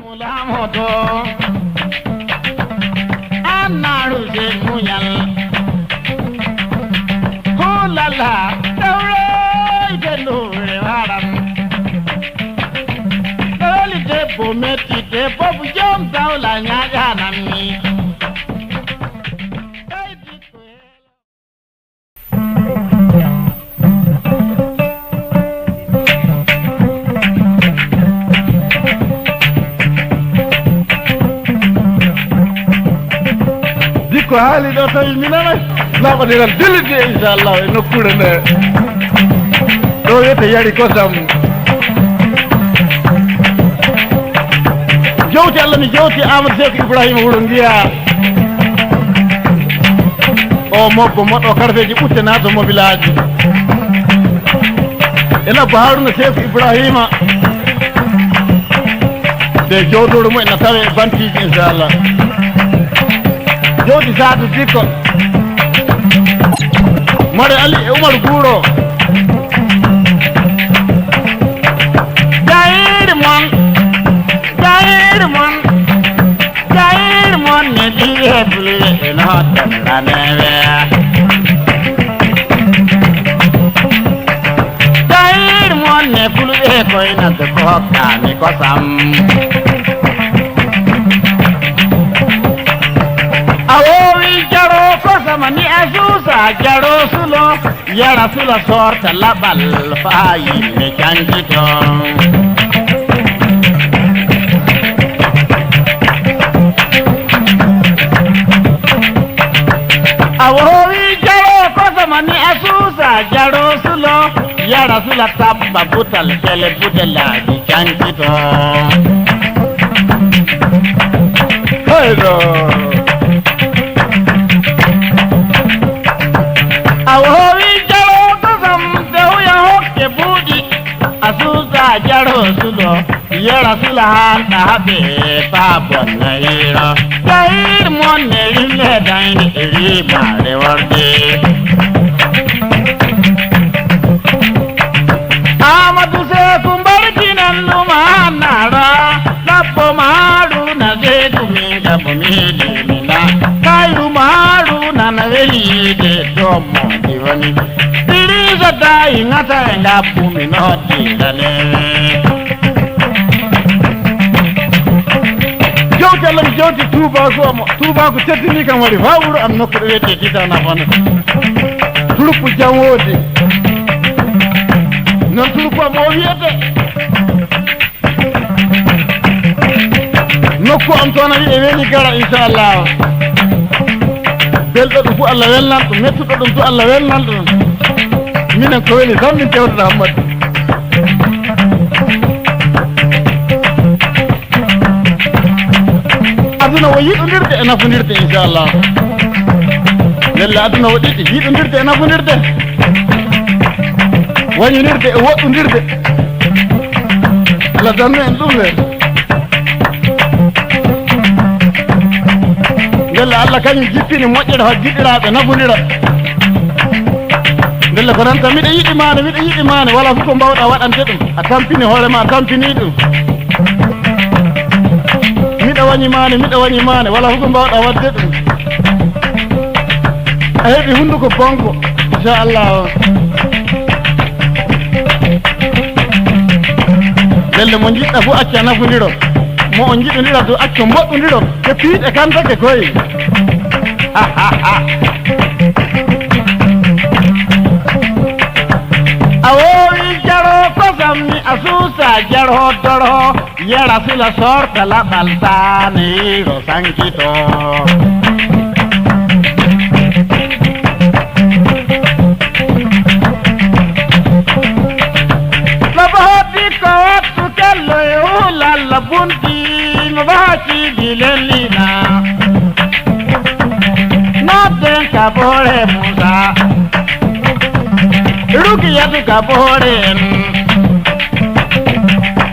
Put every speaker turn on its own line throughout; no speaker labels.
mulamoto anaru se muyal hulala dawre gelure waram dali de bometi de bobu jom dawla nyaga nami ko haali do tawi minana lawadiral dilide inchallah e nokkure nde ɗo wiyete yari kosam jowti allah mi jowti amadou seck ibrahima wuuro ngiya o mobbo moɗo karfeji ɓutte nato mobilaji e labbo haruna seck ibrahima de jowdoɗo mumen no tawe bantiji inchallah jodi sadu dikko mare ali e umar guro jair mon ne dihe bule no tanane jair mon ne bule ko ina de ko kani ko sam awowi jaro kosamani asusa jaro sulo yara sula sorta labal fayille cankito awowi jaro kosamani asusa jaro sulo yara sula tabba butal kele budelaji cankito haydo awowi jaro kosam dewya hokke buuɗi asusa jaro sulo yera sula hanta habe pa bonnayiro jahir monne rille dayne rimare warde amadou seku mbarkinan ɗuma nara labbo maɗu na seku min gabo miɗimina kayru maɗu nana welide dommo woni dirisa tayi ngata e ngabbumi noddidane jowti allah mi jowti touba ko teddini kam waɗi fa wuuro am nokkuɗo wiyete titana fana turuppu jamwodi non turuppu am o wiyete nokku am toon a wi e weeli gara inchallah belɗo ɗum fu allah welnan ɗum mettuɗo ɗum fu allah welnan ɗum minen ko weli tan min tewtata hammadou aduna o yiɗodirde e nafodirde inchallah welle aduna o ɗiɗi yiɗodirde e nafodirde wañodirde e woɗɗodirde allah dannu en ɗum le ngella allah kañum jippini moƴƴere ha jiɗiraɓe nafodira ngella ko nanta miɗo yiɗi mane wala fof ko mbawɗa waɗante ɗum a tampini hoorema a tampini ɗum miɗo wañi mane wala fof ko mbawɗa wadde ɗum a heeɓi hunduko bonko inchallah ngelle mo jiɗɗa fof acca nafodiro mo on jiɗodira to acco moɗɗodiro ke piiɗe kantake koye a wowi jaro kosamni a suusa jaro doro yera sila sorta laɓal taniro sankito laba hoddi ko wattu kello e hulalla bunti baci dilelina nodden kabore musa rukiyatu kabore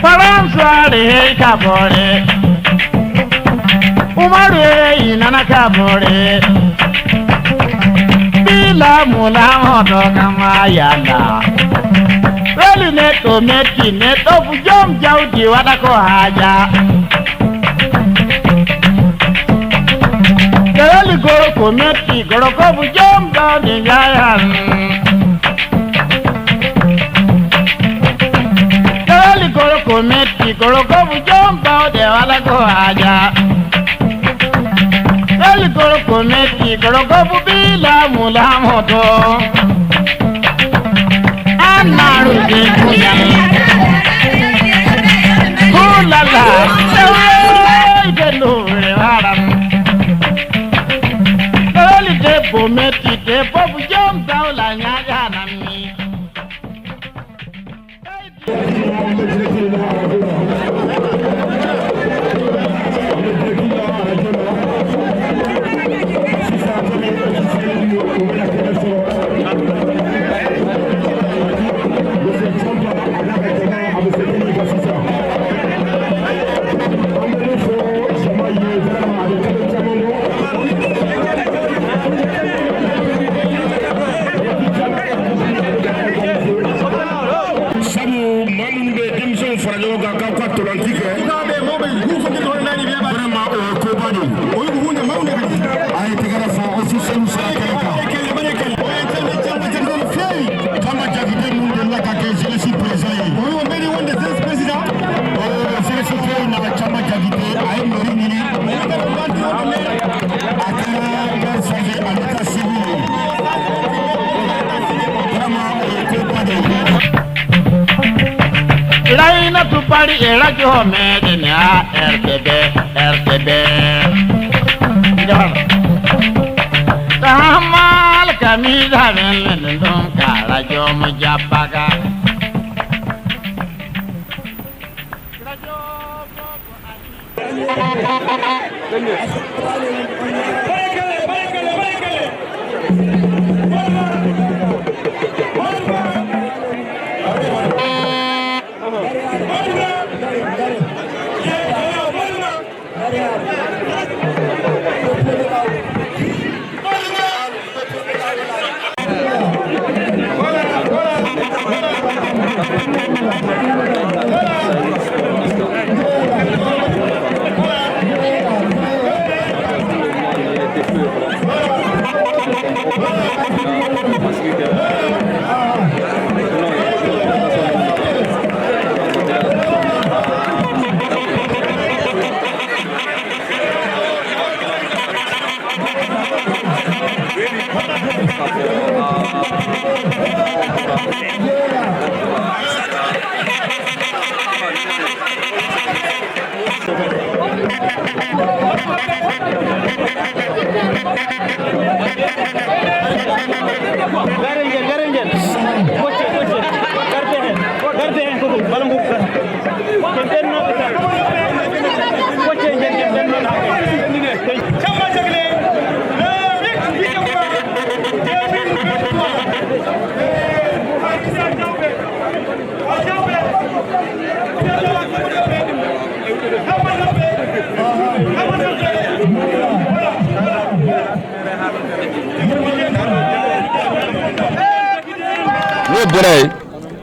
faransuare hey kabore umaru hey nana kabore bila mula hodo kama yala weli neto meti neto fujom jawdi wada ko haja kometi goroko bujomba ni yayan Dali goroko meti goroko bujomba de wala go aja Dali goroko meti goroko bubila mula moto Anaru de kuya Kulala Delo haram Depo meti depo bujom taula nyaga nami Laina tu pari era jo medenya RTB Tamal kami dhaven dum kala jo mujapaga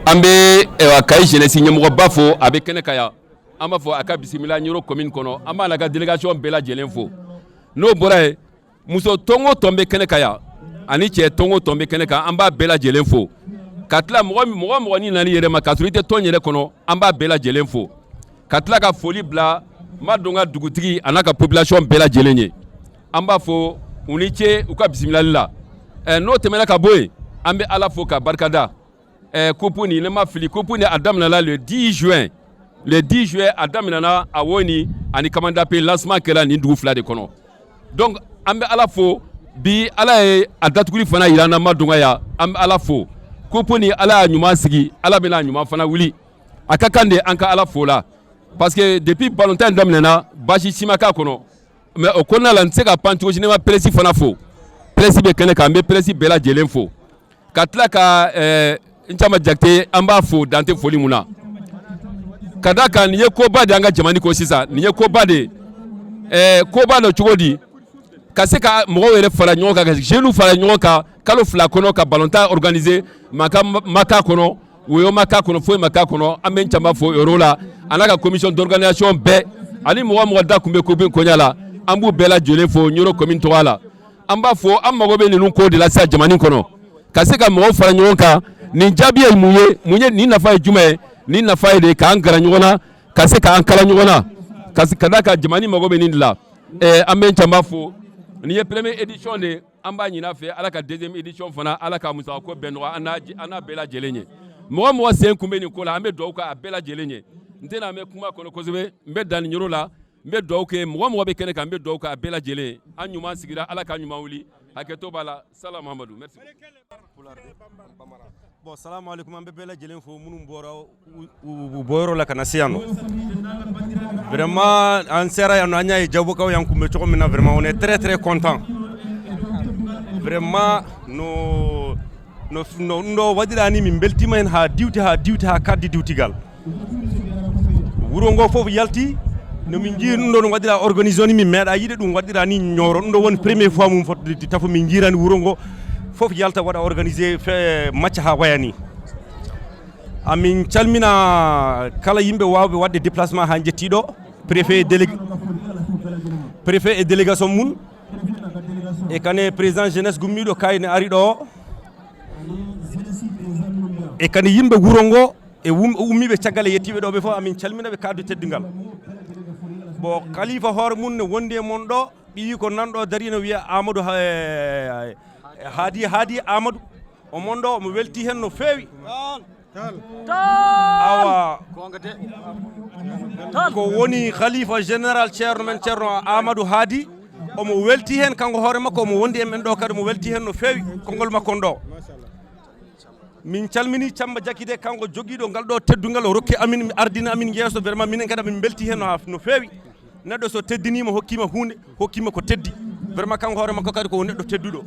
Ambe wa kai jeunesse nyamgo bafo avec kenekaya amba fo aka bisimila nyoro commune kono amba la délégation bela jelenfo no boray muso tongo tombe kenekaya ani che tongo tombe keneka amba bela jelenfo katla mo ni nani yere makasurite tonyele kono amba bela jelenfo katla ka folie bla madonga dugutigi anaka population bela jelenye amba fo uniche uka bisimila la no temela ka boy ambe ala fo ka barkada Koupuni ne ma fili Koupuni Adam nana le 10 juin Adam nana awoni ani kamanda pe lancement kela ni ndugu fila de kono donc ambe ala fo bi ala e adatukuli fana yirana madunga ya ambe ala fo Koupuni ala nyuma sigi ala bena nyuma fana wuli akakande anka ala fo la parce que depuis balontan Adam nana bashi simaka kono mais o konna la nseka pantugo jinema presi fana fo presi be kene ka mbe presi bela jelen fo katla ka Nchama jakte amba fo dante foli muna kadaka niye ko bade anga jamani ko sisa niye ko bade ko bade chugodi kaseka mo were fala nyoka ka jelu fala nyoka kalo fla kono ka balonta organiser maka kono wo maka kono fo maka kono amen chamba fo yorola anaka commission d'organisation be ali mo da kumbe ko ben konyala ambu bela jele fo nyoro commune to wala an b'a fɔ an mago bɛ ninnu ko de la sisan jamana kɔnɔ ka se ka mɔgɔw fara ɲɔgɔn kan nin jaabi ye mun ye nin nafa ye jumɛn ye nin nafa ye de k'an gara ɲɔgɔn na ka se k'an kala ɲɔgɔn na ka da ka jamana mago bɛ nin de la an bɛ can b'a fɔ nin ye première édition de an b'a ɲin'a fɛ ala ka deuxième édition fana ala ka musakako bɛn nɔgɔya an n'a bɛɛ lajɛlen ye mɔgɔ mɔgɔ sen kun bɛ nin ko la an bɛ dugawu kɛ a bɛɛ lajɛlen ye n tɛna mɛn kuma kɔnɔ kosɛbɛ n bɛ dan nin yɔrɔ la n bɛ dugawu kɛ mɔgɔ mɔgɔ bɛ kɛnɛ kan n bɛ dugawu kɛ a bɛɛ lajɛlen ye an ɲuman sigira ala ka ɲuman wuli hakɛto b'a la salam mahamadu merci.
Bon, salam alaikum, an bɛ bɛɛ lajɛlen fo minnu bɔra u bɔyɔrɔ la ka na se yan nɔ. Vraiment an sera yan nɔ an y'a ye jagokaw y'an kunbɛn cogo min na vraiment on est très très content. Vraiment no ndo waɗirani min beltima hen ha diwti ha kaddi diwtigal wuro ngo fof yalti no min jii ɗum ɗo no waɗira organisé ni min meeɗa yiide ɗum waɗira ni ñoro ɗum ɗo woni première fois mum fotde tafa min jirani wuro ngo fof yalta waɗa organisé fe match ha wayani amin calmina kala yimɓe wawɓe wadde déplacement ha jettiɗo préfet et délégation mum e kane président jeunesse gummiɗo kayne ari ɗo e kane yimɓe wuro ngo e ummiɓe caggal e yettiɓe ɗo ɓe fof amin calminaɓe kaddu teddugal bon khalifa hoore mum ne wondi e mon ɗo ɓiyi ko nanɗo dari no wiya amadou haadi amadou o mon ɗo omo welti hen no feewi awa ko woni khalifa général ceerno men ceerno amadou haadi omo welti hen kanko hoore makko omo wondi en men ɗo kadi omo welti hen no feewi konngol makko on ɗo min calmini Camba Jakite kanko jogiiɗo ngal ɗo teddungal o rokki amin ardina amin yeeso vraiment minen kadi min belti hen no feewi neɗɗo so teddinima hokkima hunde hokkima ko teddi vraiment kanko hoore makko kadi ko neɗɗo tedduɗo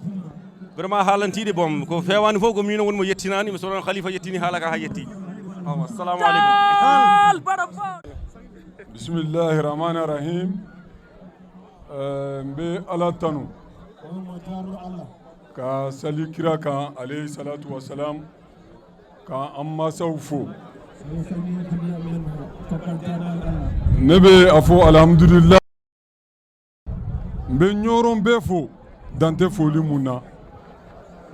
vraiment haalantiɗe bon ko fewani fof ko mino wonmo yettinani mi sonon khalifa yettini haala ka ha yetti assalamu aleykum
bismillahi rahmani rahim mbe ala tanu ka sali kira kan alayhi salatu wassalam ka an masaw fo ne be a fo alhamdulillah mbe ɲɔrɔn bɛɛ fo dante foli mun na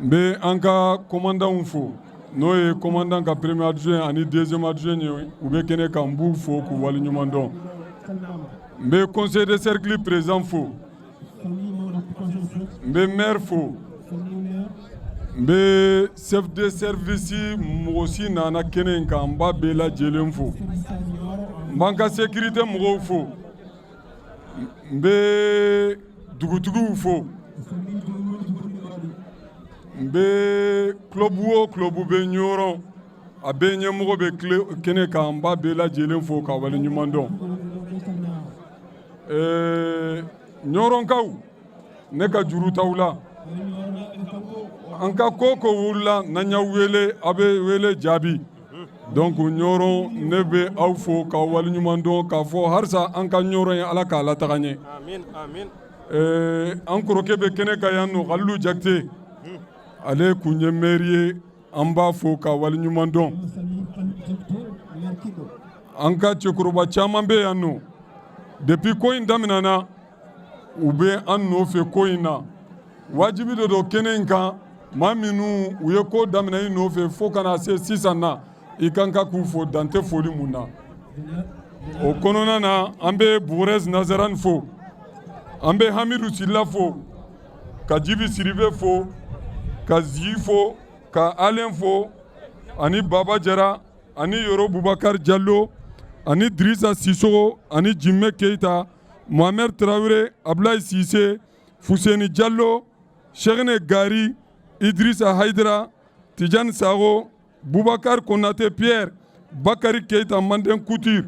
mbe an ka commandant fo n'o ye commandant ka premier adjoint ani deuxième adjoint ye u bɛ kɛnɛ kan n b'u fo k'u waleɲuman dɔn mbe conseil de cercle président fo mbe maire fo mbe chef de service mɔgɔ si nana kɛnɛ in kan n b'a bɛɛ lajɛlen fo n b'an ka sécurité mɔgɔw fo n bɛ dugutigiw fo n bɛ club o club bɛ ɲɔrɔn a bɛɛ ɲɛmɔgɔ bɛ kɛnɛ kan n b'a bɛɛ lajɛlen fo ka waleɲuman dɔn ɲɔrɔnkaw ne ka juru t'aw la an ka ko wulila n'an y'aw wele a bɛ wele jaabi donc ɲɔrɔn ne bɛ aw fo ka waleɲuman dɔn k'a fɔ halisa an ka ɲɔrɔn ye ala k'a lataga ɲɛ an kɔrɔkɛ bɛ kɛnɛ kan yan nɔ Kalilu Jakite ale kun ye maire ye an b'a fo ka waleɲuman dɔn an ka cɛkɔrɔba caman bɛ yan nɔ depuis ko in daminɛna u bɛ an nɔfɛ ko in na wajibi de don kɛnɛ in kan maa minnu u ye ko daminɛ i nɔfɛ fo ka na se sisan na i kan ka k'u fo dante foli mun na o kɔnɔna na an bɛ Bugurɛzi Nazarani fo an bɛ Hamidu Sila fo ka Jibi Siribe fo ka Zi fo ka Alen fo ani Baba Jara ani Yoro Bubakar Jallo ani Drissa Sissogo ani Jimme Keita Mohamed Traoré Ablaye Cissé Fuseni Jallo Cheikne Gari Idrissa Haidara Tidiane Sago Boubacar Konate Pierre Bakari Keita Manden Couture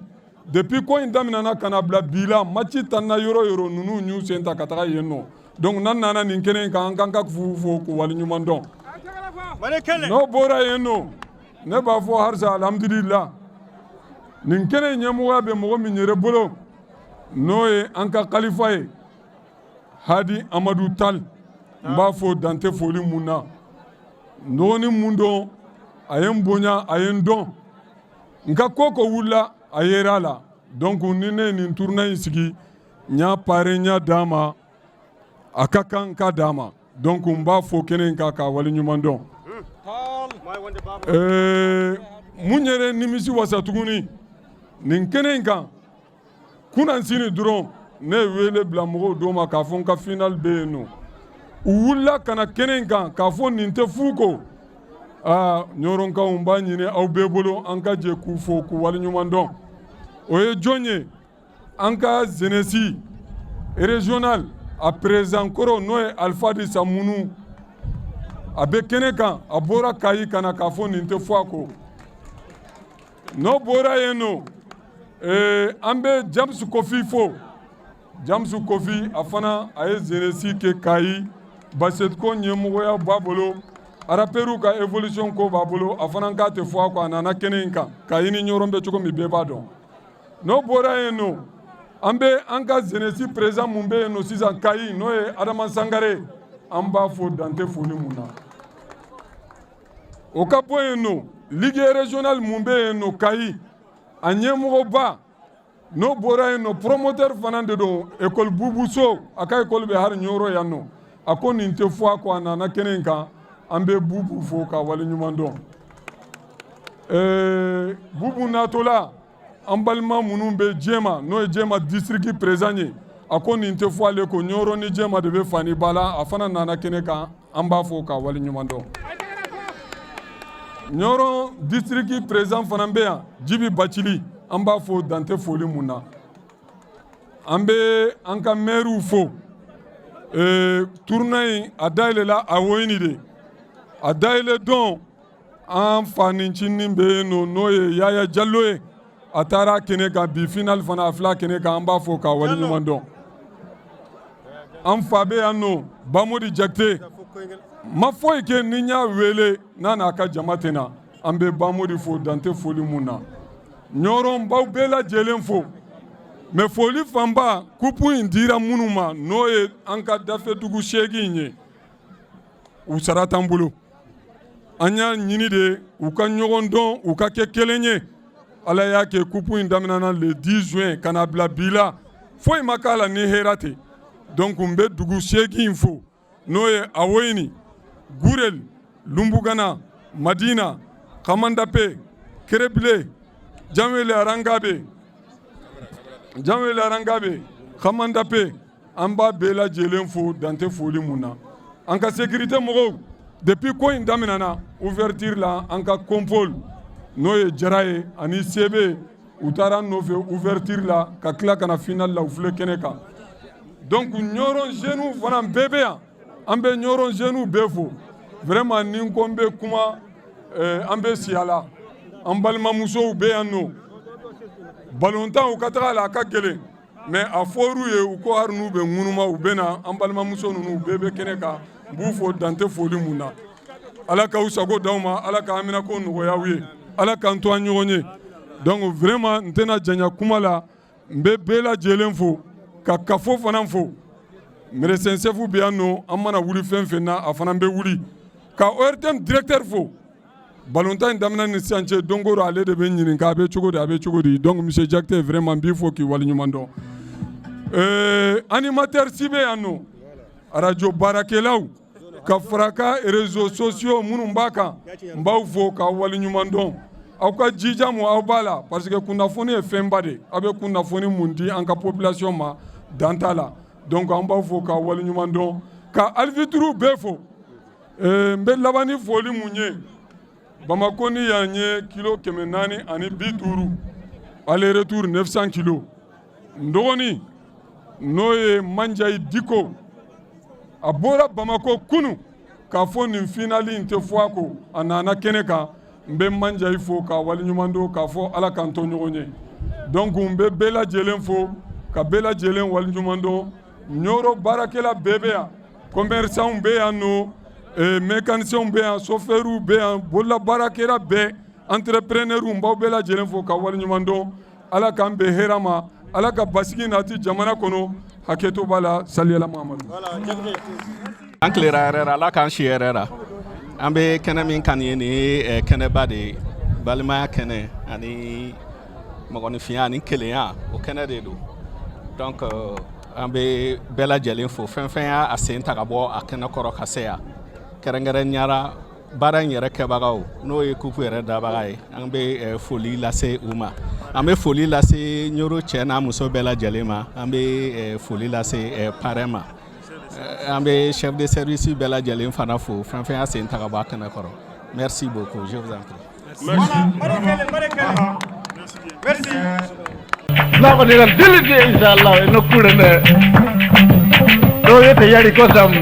depuis ko in daminɛna ka na bila bi la match tan na yɔrɔ yɔrɔ ninnu y'u sen ta ka taga yen nɔ donc n'an nana nin kɛnɛ in kan an kan ka fo k'u waleɲuman dɔn n'o bɔra yen nɔ ne b'a fɔ halisa alhamdulillah nin kɛnɛ in ɲɛmɔgɔya bɛ mɔgɔ min yɛrɛ bolo n'o ye an ka kalifa ye Hadi Amadu Tal n b'a fɔ dante foli mun na dɔgɔnin mun dɔn a ye n bonya a ye n dɔn n ka ko wulila a yera la donc ni ne ye nin tournée in sigi n y'a pare n y'a d'a ma a ka kan ka d'a ma donc n b'a fo kɛnɛ in kan k'a waleɲuman dɔn mun yɛrɛ nimisi wasa tuguni nin kɛnɛ in kan kunan sini dɔrɔn ne ye wele bila mɔgɔw dɔw ma k'a fɔ n ka final bɛ yen nɔ u wulila ka na kɛnɛ in kan k'a fɔ nin tɛ fu ko ɲɔrɔnkaw n b'a ɲini aw bɛɛ bolo an ka jɛ k'u fo k'u waleɲuman dɔn o ye jɔn ye an ka jeunesse régional a président kɔrɔ n'o ye Alpha Di Samunu a bɛ kɛnɛ kan a bɔra Kayi ka na k'a fɔ nin tɛ fɔ a ko n'o bɔra yen nɔ an bɛ James Kofi fo James Kofi a fana a ye jeunesse kɛ Kayi basket ko ɲɛmɔgɔya b'a bolo rappeuru ka évolution ko b'a bolo a fana k'a tɛ fɔ a ko a nana kɛnɛ in kan Kayi ni ɲɔrɔn bɛ cogo min bɛɛ b'a dɔn n'o bɔra yen nɔ an bɛ an ka jeunesse président mun bɛ yen nɔ sisan Kayi n'o ye Adama Sangare an b'a fo dan tɛ foli mun na o ka bɔ yen nɔ ligue régionale mun bɛ yen nɔ Kayi a ɲɛmɔgɔba n'o bɔra yen nɔ promoteur fana de don école Bubuso a ka école bɛ hari ɲɔrɔ yan nɔ a ko nin tɛ fɔ a ko a nana kɛnɛ in kan an bɛ Bubu fo ka waleɲuman dɔn Bubu natɔla an balima minnu bɛ Jɛma n'o ye Jɛma district président ye a ko nin tɛ fɔ ale ko ɲɔrɔ ni Jɛma de bɛ fani ba la a fana nana kɛnɛ kan an b'a fo ka waleɲuman dɔn ɲɔrɔ district président fana bɛ yan Jibi Bacili an b'a fo dan tɛ foli mun na an bɛ an ka maire fo tournoi in a dayɛlɛla a Woyini de a dayɛlɛ dɔn an fa ni ncinin bɛ yen nɔ n'o ye Yaya Jallo ye a taara kɛnɛ kan bi final fana a fila kɛnɛ kan an b'a fo ka waleɲuman dɔn an fa bɛ yan nɔ Bamodi Jakite ma foyi kɛ ni n y'a wele n'a n'a ka jama tɛ na an bɛ Bamodi fo dan tɛ foli mun na ɲɔrɔn baw bɛɛ lajɛlen fo mais foli fanba kupu in dira minnu ma n'o ye an ka dafɛdugu 8 in ye u sara t'an bolo an y'a ɲini de u ka ɲɔgɔn dɔn u ka kɛ kelen ye ala y'a kɛ kupu in daminɛna le 10 juin ka na bila bi la foyi ma k'a la ni hɛrɛ tɛ donc n bɛ dugu 8 in fo n'o ye Awoyini Gurel Lumbugana Madina Kamandape Kerebile Janwele Arangabe Kamandape an b'a bɛɛ lajɛlen fo dan tɛ foli mun na an ka sécurité mɔgɔw depuis ko in daminɛna ouverture la an ka Kompol n'o ye Jara ye ani Sebe u taara nɔfɛ ouverture la ka tila ka na final la u filɛ kɛnɛ kan donc ɲɔrɔn jeunes fana bɛɛ bɛ yan an bɛ ɲɔrɔn jeunes bɛɛ fo vraiment ni n ko n bɛ kuma an bɛ si a la an balimamusow bɛ yan nɔ balontan u ka taga la a ka gɛlɛn mais a fɔr'u ye u ko hari n'u bɛ ŋunuma u bɛ na an balimamuso ninnu bɛɛ bɛ kɛnɛ kan n b'u fo dan tɛ foli mun na ala k'aw sago d'aw ma ala ka haminako nɔgɔya aw ye ala k'an to an ɲɔgɔn ye donc vraiment n tɛna janya kuma la n bɛ bɛɛ lajɛlen fo ka kafo fana fo médecin chef bɛ yan nɔ an mana wuli fɛn fɛn na a fana bɛ wuli ka ORTM directeur fo balontan in daminɛ ni sisan cɛ don o don ale de bɛ ɲininka a bɛ cogo di donc monsieur Jakite vraiment n b'i fo k'i waleɲuman dɔn animateur si bɛ yan nɔ radio baarakɛlaw ka fara ka réseaux sociaux minnu b'a kan n b'aw fo k'aw waleɲuman dɔn aw ka jija mun aw b'a la parce que kunnafoni ye fɛnba de aw bɛ kunnafoni mun di an ka population ma dan t'a la donc an b'aw fo k'aw waleɲuman dɔn ka arbitres bɛɛ fo n bɛ laban ni foli mun ye Bamako ni y'an ye kilo 450 aller retour 900 kilos n dɔgɔnin n'o ye Manjayi Diko a bɔra Bamako kunu k'a fɔ nin finali in tɛ fɔ a ko a nana kɛnɛ kan n bɛ Manjayi fo k'a waleɲuman dɔn k'a fɔ ala k'an to ɲɔgɔn ye donc n bɛ bɛɛ lajɛlen fo ka bɛɛ lajɛlen waleɲuman dɔn ɲɔrɔ baarakɛla bɛɛ bɛ yan commerçants bɛ yan nɔ mécaniciens bɛ yan chauffeurs bɛ yan bololabaarakɛla bɛɛ entrepreneurs n b'aw bɛɛ lajɛlen fo ka waleɲuman dɔn ala k'an bɛn hɛrɛ ma ala ka basigi nati jamana kɔnɔ hakɛto b'a la saliyala Mahamadu.
An tilera yɛrɛ la ala k'an si yɛrɛ la an bɛ kɛnɛ min kan ye nin ye kɛnɛba de ye balimaya kɛnɛ ani mɔgɔninfinya ani kelenya o kɛnɛ de don donc an bɛ bɛɛ lajɛlen fo fɛn fɛn y'a sen ta ka bɔ a kɛnɛ kɔrɔ ka se yan kɛrɛnkɛrɛnniyara baara in yɛrɛ kɛbagaw n'o ye kupu yɛrɛ dabaga ye an bɛ foli lase u ma an bɛ foli lase ɲoro cɛ n'a muso bɛɛ lajɛlen ma an bɛ foli lase parrain ma an bɛ chef de service bɛɛ lajɛlen fana fo fɛn fɛn y'a sen ta ka bɔ a kɛnɛ kɔrɔ merci beaucoup je vous en prie.
Merci.
Na ko digal dilide inshallah e nokkure nde ɗo wiyete yari kosam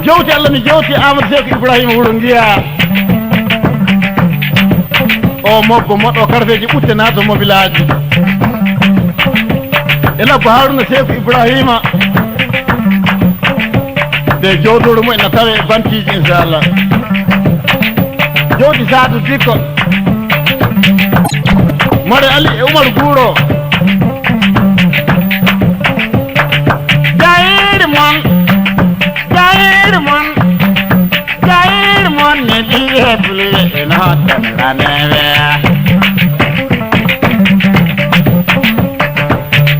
jewti Allah mi jewti Amadou Seck Ibrahima Wuro Ngiya o mobbo moɗo karfeji ɓutte naato mobilaji e labbo Haruna Seck Ibrahima nde jowdoɗo mumen no tawe bantiji inchallah jowdi Sadou Dikko Mare Ali e Umar Guro Jair mon ne diye bulu no tanane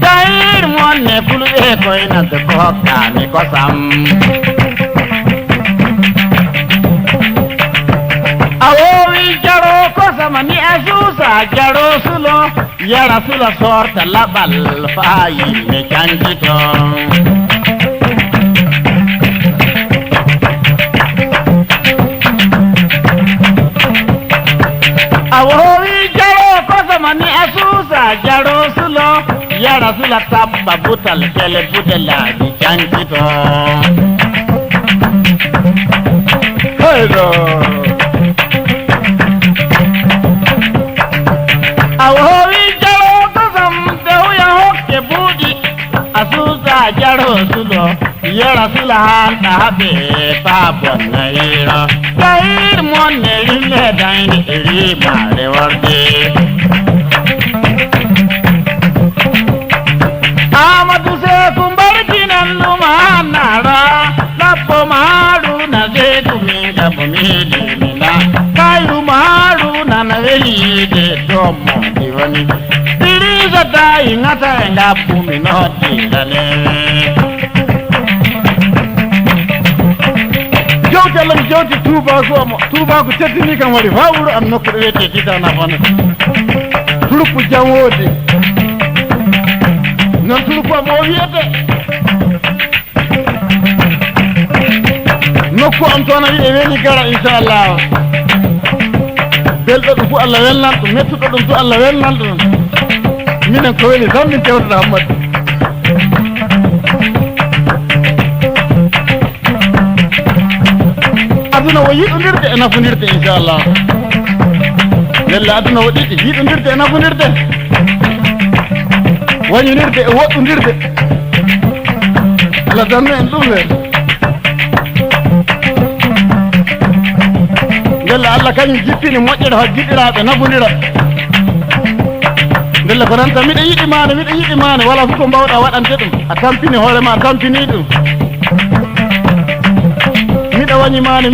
Jair mon ne bulu e ko ina de boka ni ko sam Awowi jaro ko samani asusa jaro sulo yara sula sorta labal fayi me canjito Awowi jaro ko samani asusa jaro sulo yara sula tabba butal kele budela di canjito Hello Awowi jaro kosam dewya hokke buuɗi asusa jaro sulo yara sula hanta habe pabonnayiro jayir monne rinne dayni rimare warde Amadou Seku mbarkinan lumanara lappo maɗu na seku min gabo miɗimina kayru maɗu nana welide dommo woni dirisa tayi ngata e ngappumi noddirane jowti Allah mi jowti Touba ko teddini kam waɗi fa wuro am nokkuɗo wiyete titana fana tuluppu jam woodi non tuluppu am o wiyete nokku am toon a wi e weni gara inchallah belɗo ɗum fof Allah welnan ɗum mettuɗo ɗum to Allah welnan ɗum minen ko weli tan min tewtoɗa Hammadou aduna o yiɗodirde e nafodirde inchallah nelle aduna o ɗiɗi yiɗodirde e nafodirde wañinirde e woɗɗodirde Allah danno en ɗum ɓe Allah kañum jippini moƴƴere ha jiɗiraɓe nafodira ndelle ko nanta miɗo yiɗi mane wala fof ko mbawɗa waɗante ɗum a tampini hoorema a tampini ɗum miɗo wañi mane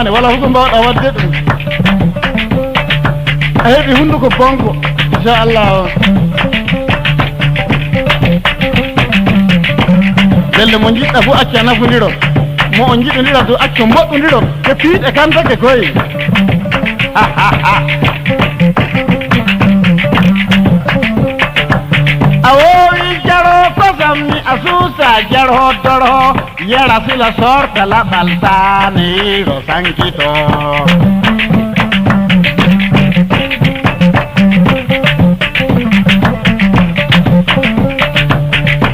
wala fof ko mbawɗa wadde ɗum a heeɓi hunduko bonko inchallah ndelle mo jiɗɗa fof acca nafodiro mo on jiɗodira to acca mboɗɗodiro e piiɗe kantake koye Awowi jaro kosamni asusa jaro doro yara sila sorta labal taniro sankito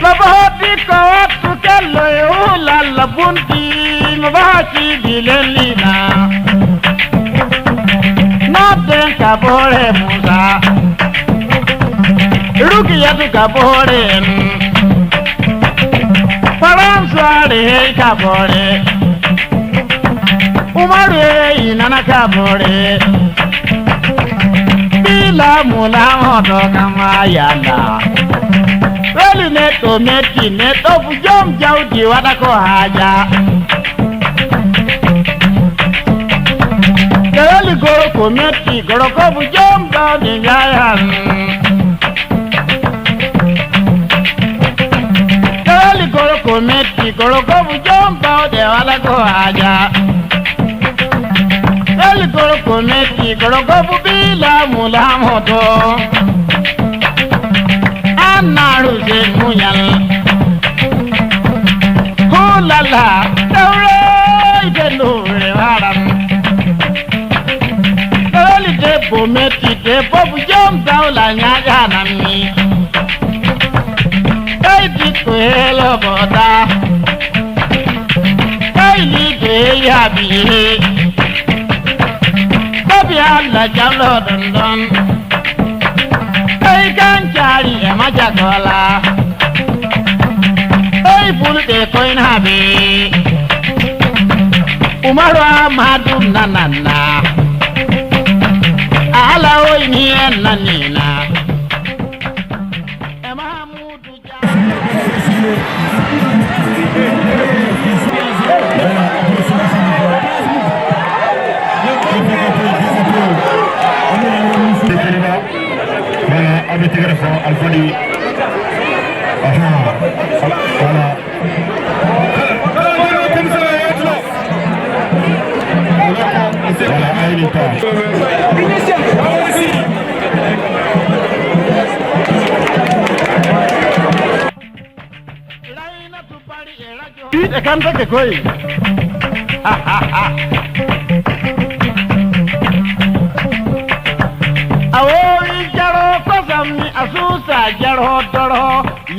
Labahoti ko wattu kello e ulalla bunti mabaki dilelina Noten kabore Musa Rukiyatu kabore Faransuare kabore Umaru inana kabore Bila mula hodo kama yala Weli neto meti neto fujom jauji wadako haja Kali goro ko metti goro ko bu jom da ni yayan goro ko bu jomba de wala ko aja el goro ko meti goro ko bu bila mula moto anaru se munyal hulala tawre gelu waram eli de bo meti de bo bu jomba la nyaga nami Kaiti kuhelo boda Kaili kuheli habihi Kabi alla jamlo dondon Kai kanchari ema jagola Kai pulde koin habi Umaru amadu nanana Ala oini nanina
Abi tigre fo alfadi aha wala wala aylita
e kan take koy awoi jaro kosami asusa jaro doro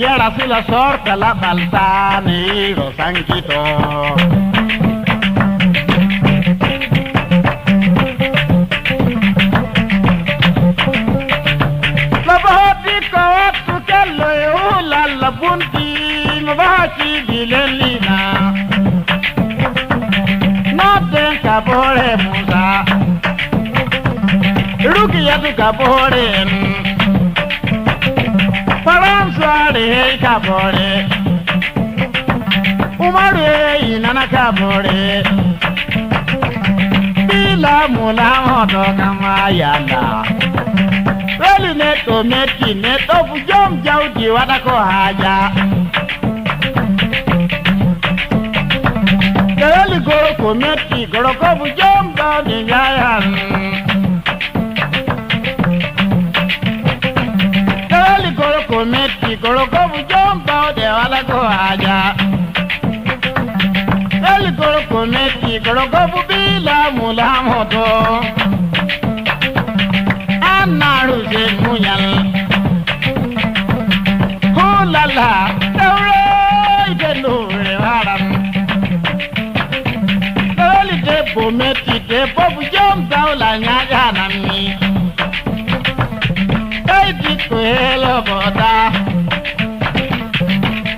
yera sila sorta la baltani ro sankito la bahati ko tu kello la la bunti mabaki bilelina noten kabore musa Rukia tu kabore Paransuare kabore Umaru inana kabore Bila mula moto kama yala Weli neto meti neto fujom jauji wadako haja Weli goro kometi goro ko fujom jauji yayan Kometi goro ko bu jomba de wala ko aja el goro kometi goro ko bu bila mula moto anaru se munyal hulala tawre gelu waram el de bometi de bu jomba la nyaga nami Kuhelo boda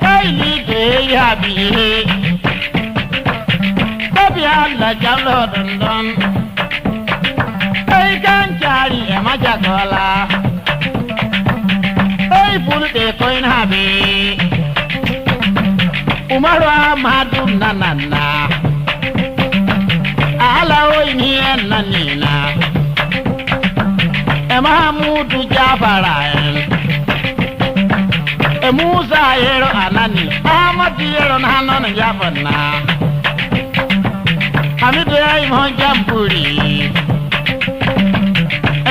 Kaili kuheli habihi Kabi alla jamlo dondon Kai kanchari ema jagola Kai pulde koin habi Umaru amadu nanana Ala oini nanina Mahamudu Jafara Musa yero anani Ahmad yero nanon Jafana Hamidu Imon Jamburi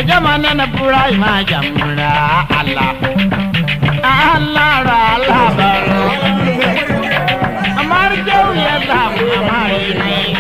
Jamana na pura ima jamura Allah Allah Allah baro Amar jau ya dam amari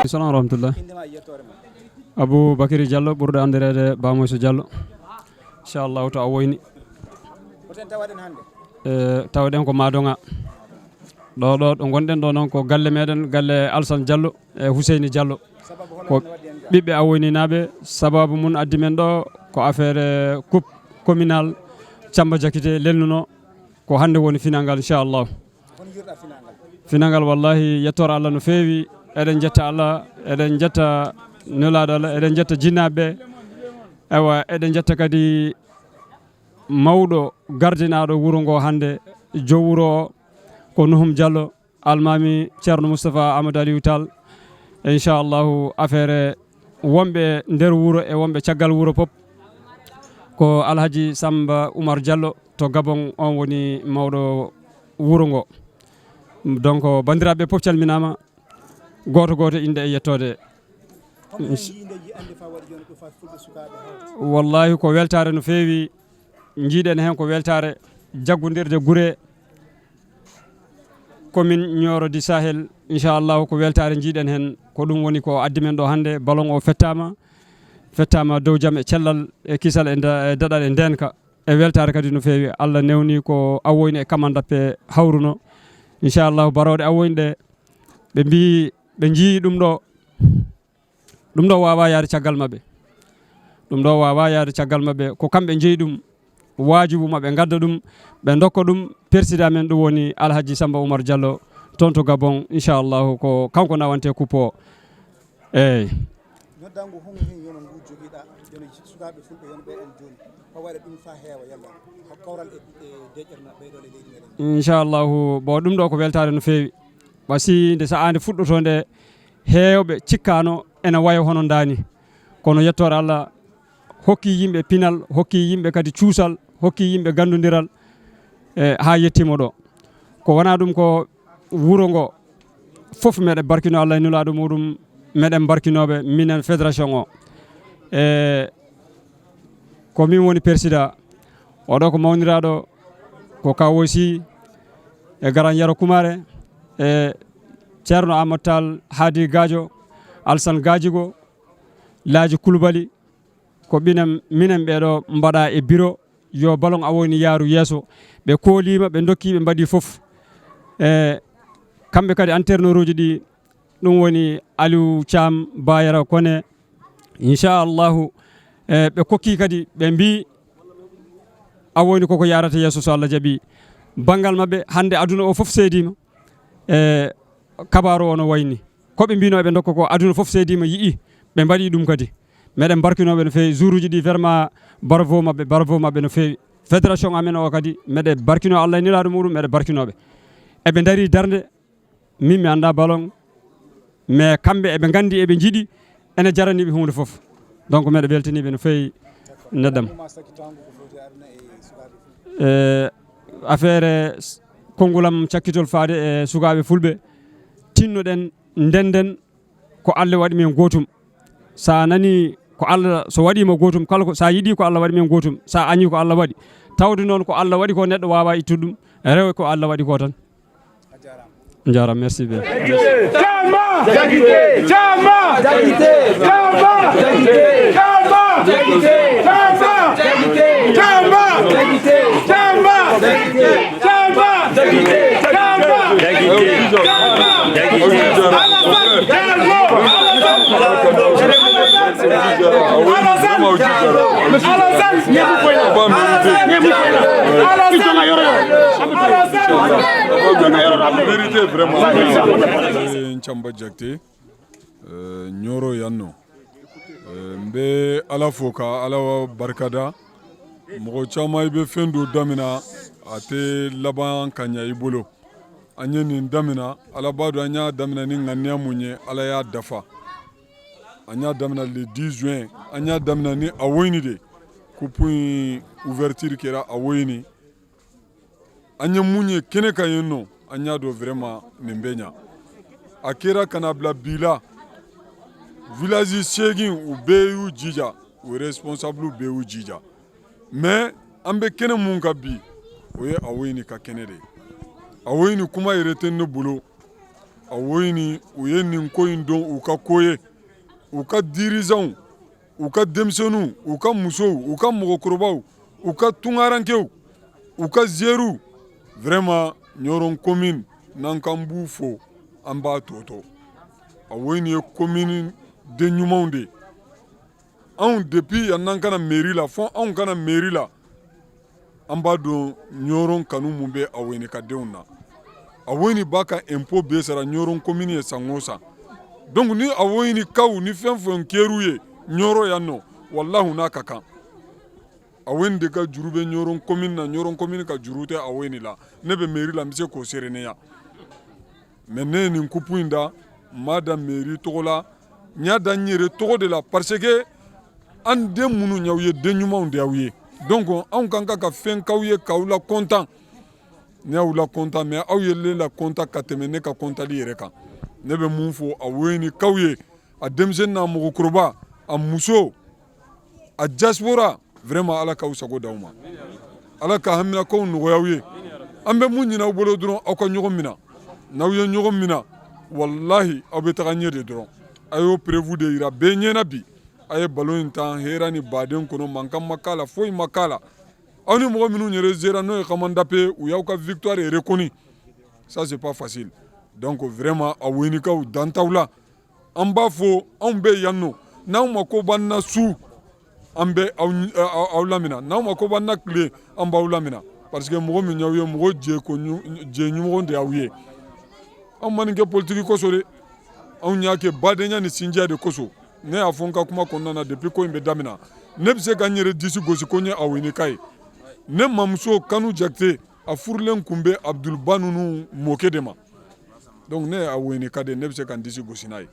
Assalamu rahmatullah. Abu Bakiri Diallo ɓurɗo andirede Bamoyso Diallo. Inchallahu to a woyni tawɗen ko Madonga ɗo gonɗen ɗo noon ko galle meɗen galle Alassane Diallo e Huseyni Diallo ko ɓiɓɓe awoyninaɓe sababu mum addi men ɗo ko affaire coupe communal Thiamba Diakité lelnuno ko hande woni finangal inchallah finangal wallahi yettore Allah no feewi eɗen jetta Allah eɗen jetta nelaɗo Allah eɗen jetta jinnaɓe ewa eɗen jetta kadi mawɗo gardinaɗo wuro ngo hande jowuro o ko Nuhum Diallo almami ceerno Moustapha Amadou Aliou Tall inchallahu affaire wonɓe nder wuro e wonɓe caggal wuro pop ko Alhaji Samba Oumar Diallo to Gabon on woni mawɗo wuro ngo donc bandiraɓe pop calminama goto goto inde e yettode wallahi ko weltare no feewi jiiɗen hen ko weltare jaggodirde guure commune Nioro du Sahel inchallahu ko weltare jiiɗen hen ko ɗum woni ko addi men ɗo hande ballon o fettama dow jaam e cellal e kisal e daɗal e ndenka e weltare kadi no feewi Allah newni ko awoyni e kamandappe hawruno inchallahu barode awoyni ɗe ɓe mbi ɓe jii ɗum ɗo wawa yaade caggal mabɓe ɗum ɗo wawa yaade caggal mabɓe ko kamɓe jeeyi ɗum wajibu maɓe gadda ɗum ɓe dokka ɗum président men ɗum woni Alhaji Samba Oumar Diallo toon to Gabon inchallahu ko kanko nawante coupe o eyyi inchallahu bo ɗum ɗo ko weltare no feewi wasi nde sa ande fuɗɗoto nde heewɓe cikkano ene waya hono dani kono yettore Allah hokki yimɓe pinal hokki yimɓe kadi cuusal hokki yimɓe gandodiral ha yettima ɗo ko wona ɗum ko wuro ngo fof meɗen barkino Allah e nulaɗo muɗum meɗen barkinoɓe minen fédération o ko min woni président oɗo ko mawniraɗo ko kawo Sy e Garan Yero Kumare e ceerno Amadou Tall Hadi Gadio Alassane Gadjigo Laaji Koulibaly ko minen ɓeɗo mbaɗa e bureau yo ballon awoyni yaaru yeeso ɓe koolima ɓe dokki ɓe mbaɗi foof kamɓe kadi entraîneur uji ɗi ɗum woni Aliou Thiam Bayero Kone inchallahu ɓe kokki kadi ɓe mbi awoyni koko yarata yeeso so Allah jaaɓi banggal mabɓe hande aduna o foof seedima kabaru o no wayni koɓe mbino ɓe dokka ko aduna foof seedima yii ɓe mbaɗi ɗum kadi meɗen barkinoɓe no fewi jour uji ɗi vraiment bravo mabɓe no fewi fédération amen o kadi meɗe barkino Allah e nelaɗo muɗum meɗe barkinoɓe eɓe daari darde min mi anda ballon mais kamɓe eɓe gandi eɓe jiiɗi ene jaraniɓe hunde foof donc meɗe weltaniɓe no fewi neɗɗam affaire konngulam cakkitol faade e sukaɓe fulɓe tinnoɗen ndenden ko Allah waɗi men gotum sa nani ko Allah so waɗima gotum kala ko sa yiiɗi ko Allah waɗi men gotum sa añi ko Allah waɗi tawde noon ko Allah waɗi ko neɗɗo wawa ittude ɗum rewe ko Allah waɗi ko tan jaram merci bien
Thiamba Diakité Nioro yanno mbe ala fo ka ala barkada mɔgɔ caman I bɛ fɛn dɔ damina a tɛ laban ka ɲɛ I bolo an ye nin damina ala b'a dɔn an y'a damina ni ŋaniya mun ye ala y'a dafa an y'a damina le 10 juin an y'a damina ni awoyini de coupe in ouverture kɛra awoyini an ye mun ye kɛnɛ kan yen nɔ an y'a dɔn vraiment nin bɛ ɲa a kɛra kana bila bi la village 8 u bɛɛ y'u jija u responsable bɛɛ y'u jija mais an bɛ kɛnɛ mun ka bi o ye awoyini ka kɛnɛ de awoyini kuma yɛrɛ tɛ ne bolo awoyini u ye nin ko in dɔn u ka ko ye u ka dirigeants u ka denmisɛnninw u ka musow u ka mɔgɔkɔrɔbaw u ka tungarankew u ka zéru vraiment ɲɔrɔn commune n'an kan b'u fo an b'a tɔtɔ a woyini ye commune den ɲumanw de anw depuis yan n'an kana mairie la fɔ anw kana mairie la an b'a dɔn ɲɔrɔn kanu mun bɛ a woyini ka denw na a woyini b'a ka impôt bɛɛ sara ɲɔrɔn commune ye san o san donc ni a woyini kaw ni fɛn fɛn kɛr'u ye ɲɔrɔ yan nɔ wallahu n'a ka kan a woyini de ka juru bɛ ɲɔrɔn commune na ɲɔrɔn commune ka juru tɛ a woyini la ne bɛ mairie la n bɛ se k'o sereneya mais ne ye nin kupu in da n m'a da mairie tɔgɔ la n y'a da n yɛrɛ tɔgɔ de la parce que an den minnu y'aw ye den ɲumanw de y'aw ye donc anw kan ka fɛn k'aw ye k'aw la content ne y'aw la content mais aw ye ne la content ka tɛmɛ ne ka contali yɛrɛ kan ne bɛ mun fɔ a woyini kaw ye a denmisɛnnin n'a mɔgɔkɔrɔba a muso a diaspora vraiment ala k'aw sago d'aw ma ala ka haminakaw nɔgɔya aw ye an bɛ mun ɲini aw bolo dɔrɔn aw ka ɲɔgɔn minɛ n'aw ye ɲɔgɔn minɛ wallahi aw bɛ taga ɲɛ de dɔrɔn a y'o prévu de yira bɛɛ ɲɛna bi a ye ballon in tan hɛrɛ ni baden kɔnɔ mankan ma k'a la foyi ma k'a la aw ni mɔgɔ minnu yɛrɛ zera n'o ye Kamandape u y'aw ka victoire reconnue ça c'est pas facile donc vraiment a woyinikaw dan t'aw la an b'a fɔ anw bɛ yan nɔ n'aw ma ko b'an na su an bɛ aw lamina n'aw ma ko b'an na tile an b'aw lamina parce que mɔgɔ min y'aw ye mɔgɔ jɛ ɲumanw de y'aw ye anw ma nin kɛ politique kosɔn de anw y'a kɛ badenya ni sinjiya de kosɔn ne y'a fɔ n ka kuma kɔnɔna na depuis ko in bɛ daminɛ ne bɛ se ka n yɛrɛ disi gosi ko n ye a woyinika ye ne mamuso Kanu Jakite a furulen tun bɛ Abdulba ninnu mɔkɛ de ma donc ne ye a woyinika de ne bɛ se ka n disi gosi n'a ye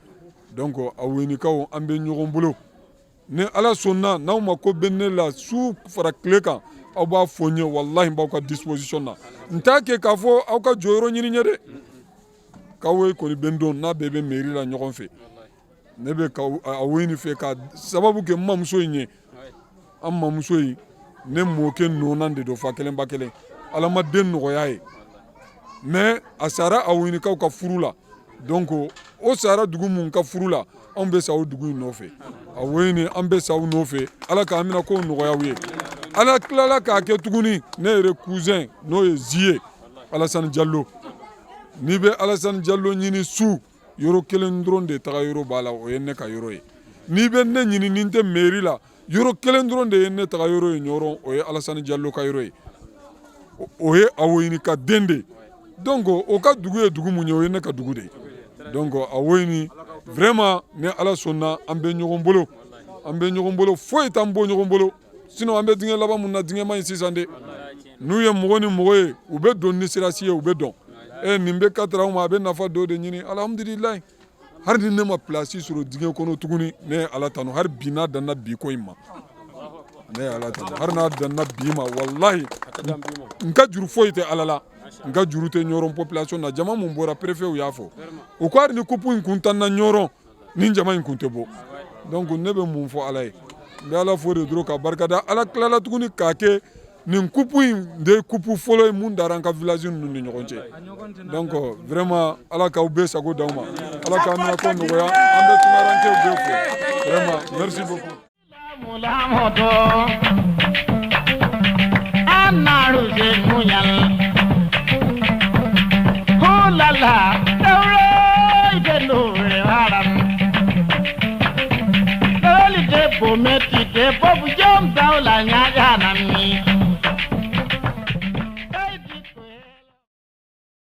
donc a woyinikaw an bɛ ɲɔgɔn bolo ni ala sɔnna n'aw ma ko bɛ ne la su fara tile kan aw b'a fɔ n ye wallahi n b'aw ka disposition na n t'a kɛ k'a fɔ aw ka jɔyɔrɔ ɲini n ye dɛ k'aw ye kɔni bɛ n dɔn n'a bɛɛ bɛ mairie la ɲɔgɔn fɛ ne bɛ a woyini fɛ ka sababu kɛ n mamuso in ye an mamuso in ne mɔkɛ nɔnan de don fa kelen ba kelen ala ma den nɔgɔya ye mais a sara a woyinikaw ka furu la donc o sara dugu mun ka furu la anw bɛ sa o dugu in nɔfɛ a woyini an bɛ sa o nɔfɛ ala ka amina ko nɔgɔya aw ye ala tilala k'a kɛ tuguni ne yɛrɛ cousin n'o ye Ziye Alassane Diallo n'i bɛ Alassane Diallo ɲini su yɔrɔ kelen dɔrɔn de taga yɔrɔ b'a la o ye ne ka yɔrɔ ye n'i bɛ ne ɲini ni n tɛ mairie la yɔrɔ kelen dɔrɔn de ye ne taga yɔrɔ ye ɲɔrɔ o ye Alassane Diallo ka yɔrɔ ye o ye a woyinika den de donc o ka dugu ye dugu mun ye o ye ne ka dugu de ye donc a woyini vraiment ni ala sɔnna an bɛ ɲɔgɔn bolo foyi t'an bɔ ɲɔgɔn bolo sinon an bɛ dingɛ laban mun na dingɛ ma ɲi sisan de n'u ye mɔgɔ ni mɔgɔ ye u bɛ don ni sirasi ye u bɛ dɔn nin bɛ katara ma a bɛ nafa dɔ de ɲini alhamdulilayi hali ni ne ma place sɔrɔ dingɛ kɔnɔ tuguni ne ye ala tanu hali bi n'a danna bi ko in ma ne ye ala tanu hali n'a danna bi ma wallahi n ka juru foyi tɛ ala la n ka juru tɛ ɲɔrɔn population na jama mun bɔra préfet y'a fɔ u ko hali ni coupe in kun tan na ɲɔrɔn ni jama in kun tɛ bɔ donc ne bɛ mun fɔ ala ye n bɛ ala fo de dɔrɔn ka barikada ala tilala tuguni k'a kɛ nin coupe in de ye coupe fɔlɔ ye mun dara an ka village ninnu ni ɲɔgɔn cɛ donc vraiment ala k'aw bɛɛ sago d'aw ma ala k'a mina ko nɔgɔya an bɛ tunkarankew bɛɛ fo vraiment merci beaucoup.
Pometi ke popu jom tau la nyaga nan